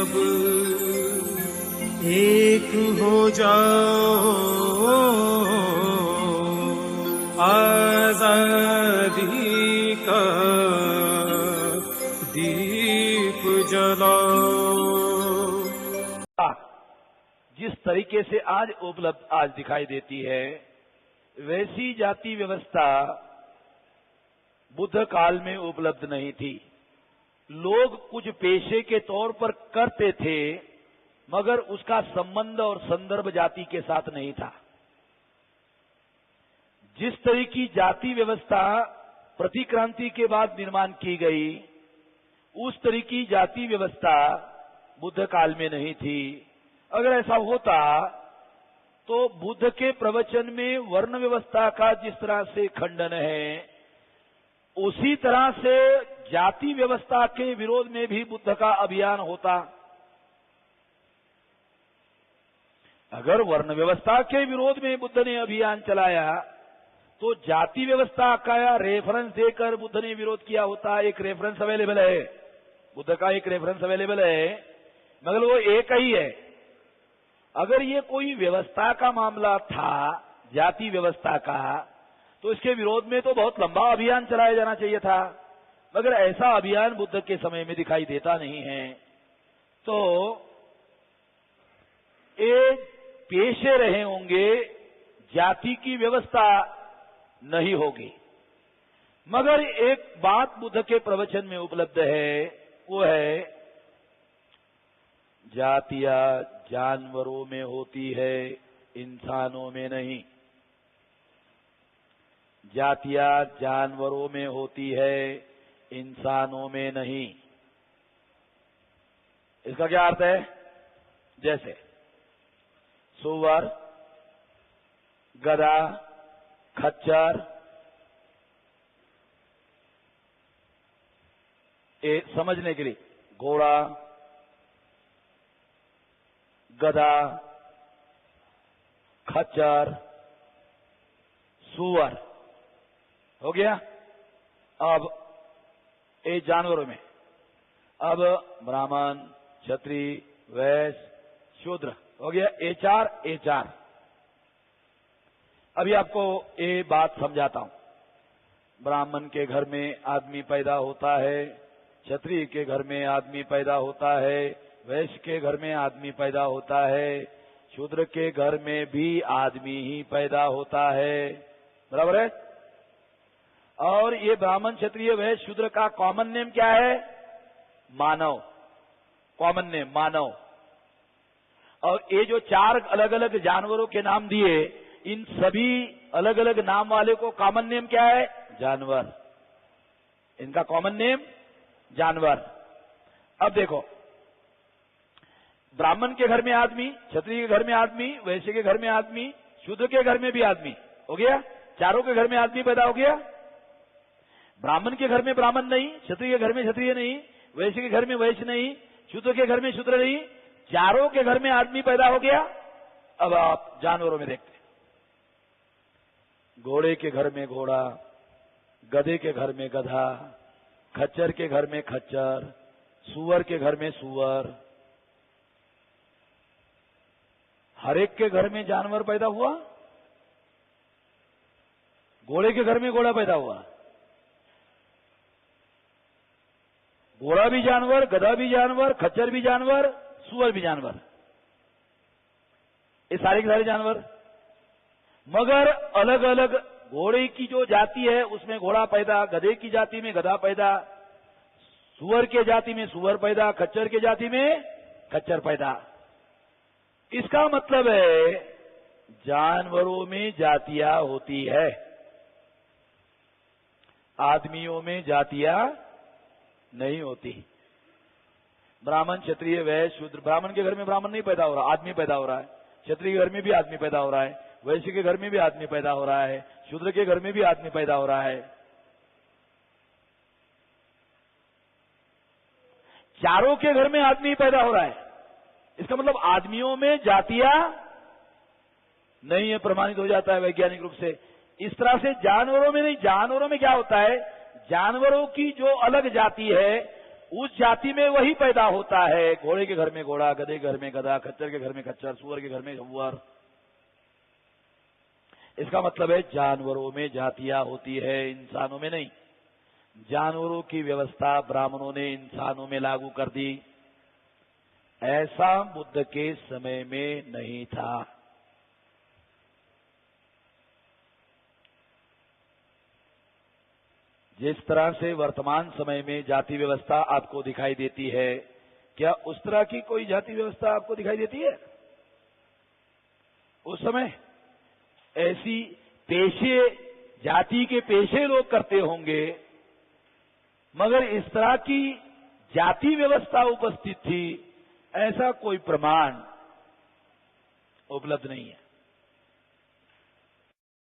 सब एक हो जाओ, आजादी का दीप जलाओ। जिस तरीके से आज दिखाई देती है, वैसी जाति व्यवस्था बुद्ध काल में उपलब्ध नहीं थी। लोग कुछ पेशे के तौर पर करते थे, मगर उसका संबंध और संदर्भ जाति के साथ नहीं था। जिस तरह की जाति व्यवस्था प्रतिक्रांति के बाद निर्माण की गई, उस तरह की जाति व्यवस्था बुद्ध काल में नहीं थी। अगर ऐसा होता तो बुद्ध के प्रवचन में वर्ण व्यवस्था का जिस तरह से खंडन है, उसी तरह से जाति व्यवस्था के विरोध में भी बुद्ध का अभियान होता। अगर वर्ण व्यवस्था के विरोध में बुद्ध ने अभियान चलाया, तो जाति व्यवस्था का रेफरेंस देकर बुद्ध ने विरोध किया होता। एक रेफरेंस अवेलेबल है, बुद्ध का एक रेफरेंस अवेलेबल है, मगर वो एक ही है। अगर ये कोई व्यवस्था का मामला था, जाति व्यवस्था का, तो इसके विरोध में तो बहुत लंबा अभियान चलाया जाना चाहिए था, मगर ऐसा अभियान बुद्ध के समय में दिखाई देता नहीं है। तो ये पेशे रहे होंगे, जाति की व्यवस्था नहीं होगी। मगर एक बात बुद्ध के प्रवचन में उपलब्ध है, वो है जातियां जानवरों में होती है, इंसानों में नहीं। जातियां जानवरों में होती है, इंसानों में नहीं। इसका क्या अर्थ है? जैसे सुअर, गधा, खच्चर, ये समझने के लिए घोड़ा, गधा, खच्चर, सुअर हो गया। अब ये जानवरों में, अब ब्राह्मण, क्षत्रिय, वैश्य, शूद्र हो गया। ए चार। अभी आपको ये बात समझाता हूं। ब्राह्मण के घर में आदमी पैदा होता है, क्षत्रिय के घर में आदमी पैदा होता है, वैश्य के घर में आदमी पैदा होता है, शूद्र के घर में भी आदमी ही पैदा होता है। बराबर है? और ये ब्राह्मण, क्षत्रिय, वैश्य, शूद्र का कॉमन नेम क्या है? मानव। कॉमन नेम मानव। और ये जो चार अलग अलग जानवरों के नाम दिए, इन सभी अलग अलग नाम वाले को कॉमन नेम क्या है? जानवर। इनका कॉमन नेम जानवर। अब देखो, ब्राह्मण के घर में आदमी, क्षत्रिय के घर में आदमी, वैश्य के घर में आदमी, शूद्र के घर में भी आदमी हो गया। चारों के घर में आदमी पैदा हो गया। ब्राह्मण के घर में ब्राह्मण नहीं, क्षत्रिय के घर में क्षत्रिय नहीं, वैश्य के घर में वैश्य नहीं, शूद्र के घर में शूद्र नहीं, चारों के घर में आदमी पैदा हो गया। अब आप जानवरों में देखते हैं, घोड़े के घर में घोड़ा, गधे के घर में गधा, खच्चर के घर में खच्चर, सुअर के घर में सुअर। हर एक के घर में जानवर पैदा हुआ। घोड़े के घर में घोड़ा पैदा हुआ, घोड़ा भी जानवर, गधा भी जानवर, खच्चर भी जानवर, सुअर भी जानवर, ये सारे के सारे जानवर। मगर अलग अलग घोड़े की जो जाति है उसमें घोड़ा पैदा, गधे की जाति में गधा पैदा, सुअर के जाति में सुअर पैदा, खच्चर के जाति में खच्चर पैदा। इसका मतलब है जानवरों में जातियां होती है, आदमियों में जातियां नहीं होती। ब्राह्मण, क्षत्रिय, वैश्य, शूद्र। ब्राह्मण के घर में ब्राह्मण नहीं पैदा हो रहा, आदमी पैदा हो रहा है। क्षत्रिय के घर में भी आदमी पैदा हो रहा है, वैश्य के घर में भी आदमी पैदा हो रहा है, शूद्र के घर में भी आदमी पैदा हो रहा है। चारों के घर में आदमी पैदा हो रहा है। इसका मतलब आदमियों में जातियां नहीं है, प्रमाणित हो जाता है वैज्ञानिक रूप से। इस तरह से जानवरों में नहीं। जानवरों में क्या होता है, जानवरों की जो अलग जाति है उस जाति में वही पैदा होता है। घोड़े के घर में घोड़ा, गधे के घर में गधा, खच्चर के घर में खच्चर, सुअर के घर में सुअर। इसका मतलब है जानवरों में जातियां होती है, इंसानों में नहीं। जानवरों की व्यवस्था ब्राह्मणों ने इंसानों में लागू कर दी। ऐसा बुद्ध के समय में नहीं था। जिस तरह से वर्तमान समय में जाति व्यवस्था आपको दिखाई देती है, क्या उस तरह की कोई जाति व्यवस्था आपको दिखाई देती है? उस समय ऐसी पेशे, जाति के पेशे लोग करते होंगे, मगर इस तरह की जाति व्यवस्था उपस्थित थी, ऐसा कोई प्रमाण उपलब्ध नहीं है।